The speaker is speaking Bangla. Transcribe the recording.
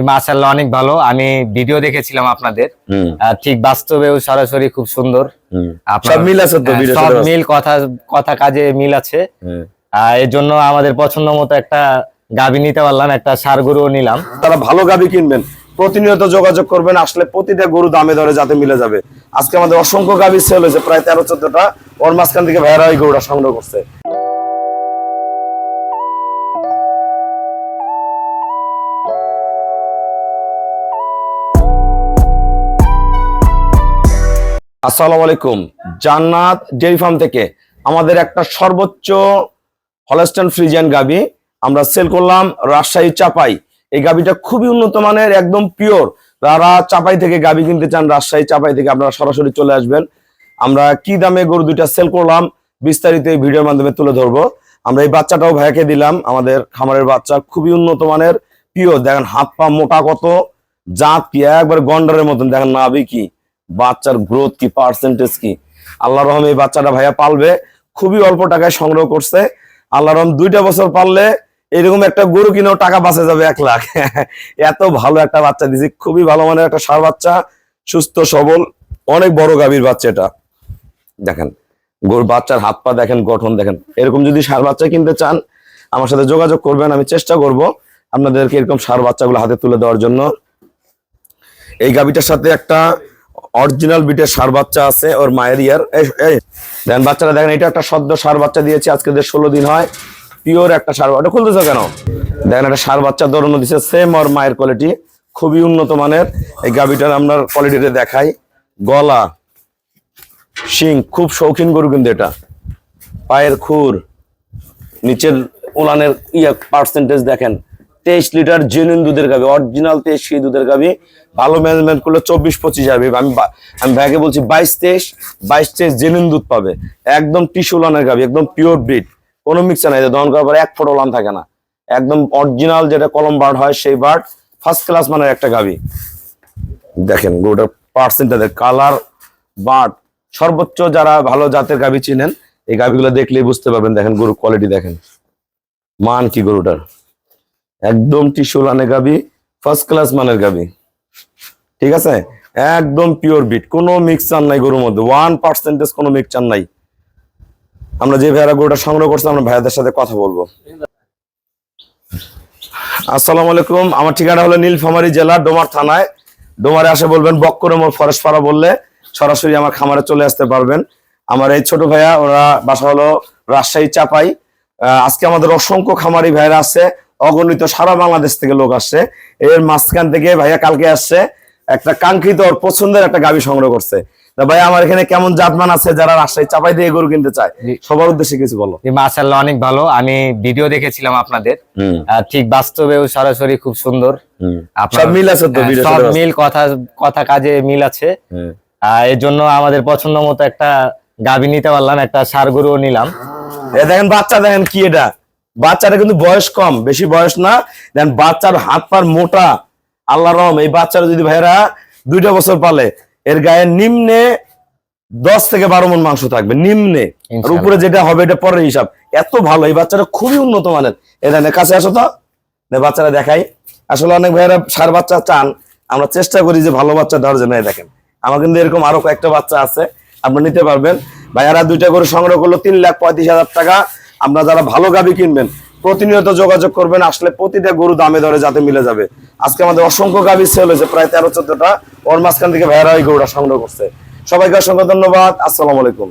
মাশাআল্লাহ অনেক ভালো। আমি ভিডিও দেখেছিলাম আপনাদের, ঠিক বাস্তবেও সরাসরি খুব সুন্দর। সব মিল আছে তো, সব মিল, কথা কাজে মিল আছে। এর জন্য আমাদের পছন্দ মতো একটা গাভী নিতে পারলাম, একটা ষাঁড় গরুও নিলাম। তারা ভালো গাভী কিনবেন, প্রতিনিয়ত যোগাযোগ করবেন, আসলে প্রতিটা গরু দামে দরে যাতে মিলে যাবে। আজকে আমাদের অসংখ্য গাভী সেল হয়েছে, প্রায় 13-14টা। ওর মাঝখান থেকে ভাইয়ারা এই গরুটা সংগ্রহ করছে। আসসালামু আলাইকুম। জান্নাত ডেইরি ফার্ম থেকে আমাদের একটা সর্বোচ্চ হলস্টাইন ফ্রিজিয়ান গাভী আমরা সেল করলাম রাজশাহী চাপাই। এই গাভীটা খুবই উন্নত মানের, একদম পিওর। যারা চাপাই থেকে গাভী কিনতে চান, রাজশাহী চাপাই থেকে আপনারা সরাসরি চলে আসবেন। আমরা কি দামে গরু দুইটা সেল করলাম বিস্তারিত এই ভিডিওর মাধ্যমে তুলে ধরবো। আমরা এই বাচ্চাটাও ভাইয়াকে দিলাম, আমাদের খামারের বাচ্চা, খুবই উন্নত মানের, পিওর। দেখেন হাত পা মোটা কত, জাত কি একবার গন্ডারের মতন, দেখেন নাভি কি, বাচ্চার গ্রোথ কি, পার্সেন্টেজ কি। আল্লাহ রহম এই বাচ্চাটা ভাইয়া পালবে, খুবই অল্প টাকায় সংগ্রহ করছে। আল্লাহ রহম 2টা বছর পাললে এরকম একটা গরু কিনেও টাকা বাঁচে যাবে 1 লাখ। এত ভালো একটা বাচ্চা দিছি, খুবই ভালো মানের একটা ষাঁড় বাচ্চা, সুস্থ সবল, অনেক বড় গাভীর বাচ্চা এটা। দেখেন গরুর বাচ্চার হাত পা দেখেন, গঠন দেখেন। এরকম যদি ষাঁড় বাচ্চা কিনতে চান আমার সাথে যোগাযোগ করবেন, আমি চেষ্টা করব আপনাদেরকে এরকম ষাঁড় বাচ্চাগুলো হাতে তুলে দেওয়ার জন্য। এই গাভীটার সাথে একটা অরিজিনাল বিটের ষাঁড় বাচ্চা আছে, ওর মায়ের ইয়ার। দেখেন বাচ্চাটা দেখেন, এটা একটা সদ্য ষাঁড় বাচ্চা দিয়েছে, আজকে 16 দিন হয়, পিওর একটা ষাঁড়। ওটা খুলতেছো কেন? দেখেন একটা ষাঁড় বাচ্চা দৌড়ানো দিচ্ছে, সেম ওর মায়ের কোয়ালিটি, খুবই উন্নত মানের। এই গাভীটার আপনার কোয়ালিটিতে দেখাই, গলা, শিং, খুব শৌখিন গরু কিন্তু এটা। পায়ের খুর, নিচের উলানের পার্সেন্টেজ দেখেন, 23 লিটার জেনুইন দুধের গাভী, অরিজিনাল 23 দুধের গাভী। ভালো ম্যানেজমেন্ট করলে 24-25 যাবে। আমি ভাইকে বলছি 22-23 জেনুইন দুধ পাবে। একদম টিস্যু উলানের গাভী, একদম পিওর ব্রিড, কোনো মিক্সার নাই। দহন করার পরে 1 ফোঁটা উলান থাকে না, একদম অরিজিনাল যেটা কলম বার্ড হয় সেই বার্ড, ফার্স্ট ক্লাস মানের একটা গাভী। দেখেন গরুটার পার্সেন্টেজ, কালার, বার্ড, সর্বোচ্চ। যারা ভালো জাতের গাভী চিনেন এই গাভীগুলো দেখলেই বুঝতে পারবেন। দেখেন গরুর কোয়ালিটি দেখেন, মান কি গরুটার, একদম টিস্যু লানের গাভী, ফার্স্ট ক্লাস মানের গাভী, ঠিক আছে। একদম পিওর বিট, কোনো মিক্সচার নাই গরুর মধ্যে, 1% কোনো মিক্সচার নাই। আমরা যে ভাইয়ারা গরুটা সংগ্রহ করছি আমরা ভাইয়াদের সাথে কথা বলবো। আসসালামু আলাইকুম। আমার ঠিকানা হলো নীলফামারী জেলা ডোমার থানায়। ডোমারে আসে বলবেন বক্করে মোড় ফরেস্ট পাড়া বললে সরাসরি আমার খামারে চলে আসতে পারবেন। আমার এই ছোট ভাইয়া, ওরা বাসা হলো রাজশাহী চাপাই। আজকে আমাদের অসংখ্য খামারি ভাইরা আছে, অগণিত, সারা বাংলাদেশ থেকে লোক আসছে। এর মাঝখান থেকে ভাইয়া কালকে আসছে, একটা কাঙ্ক্ষিত ওর পছন্দের একটা গাভী সংগ্রহ করছে। ভাই আমার এখানে কেমন জাতমান আছে যারা রাজশাহী চাপাই দিয়ে গরু কিনতে চায়, সবার উদ্দেশ্যে কিছু বলো। মাশাআল্লাহ অনেক ভালো। আমি ভিডিও দেখেছিলাম আপনাদের, ঠিক বাস্তবেও সরাসরি খুব সুন্দর। সব মিল আছে তো, সব মিল, কথা কাজে মিল আছে। এর জন্য আমাদের পছন্দ মতো একটা গাভী নিতে পারলাম, একটা ষাঁড় গরুও নিলাম। দেখেন বাচ্চা, দেখেন কি এটা, বাচ্চাটা কিন্তু বয়স কম, বেশি বয়স না। দেখেন বাচ্চার হাত পার মোটা, আল্লাহ রহম। এই বাচ্চারা যদি ভাইরা 2টা বছর পালে এর গায়ে নিম্নে 10 থেকে 12 মণ মাংস থাকবে, নিম্নে। আর উপরে যেটা হবে এটা পরের হিসাব। এত ভালো এই বাচ্চাটা, খুবই উন্নত মানের। এখানে কাছে আসো তো, বাচ্চারা দেখাই। আসলে অনেক ভাইরা ষাঁড় বাচ্চা চান, আমরা চেষ্টা করি যে ভালো বাচ্চা দেওয়ার জন্য। দেখেন আমার কিন্তু এরকম আরো কয়েকটা বাচ্চা আছে, আপনি নিতে পারবেন। ভাইয়ারা 2টা করে সংগ্রহ করলো 3,35,000 টাকা। আপনারা যারা ভালো গাভী কিনবেন প্রতিনিয়ত যোগাযোগ করবেন, আসলে প্রতিটা গরু দামে দরে যাতে মিলে যাবে। আজকে আমাদের অসংখ্য গাভী সেল হয়েছে, প্রায় 13-14টা। ওর মাঝখান থেকে ভাইয়ারা এই গরুটা সংগ্রহ করছে। সবাইকে অসংখ্য ধন্যবাদ। আসসালামু আলাইকুম।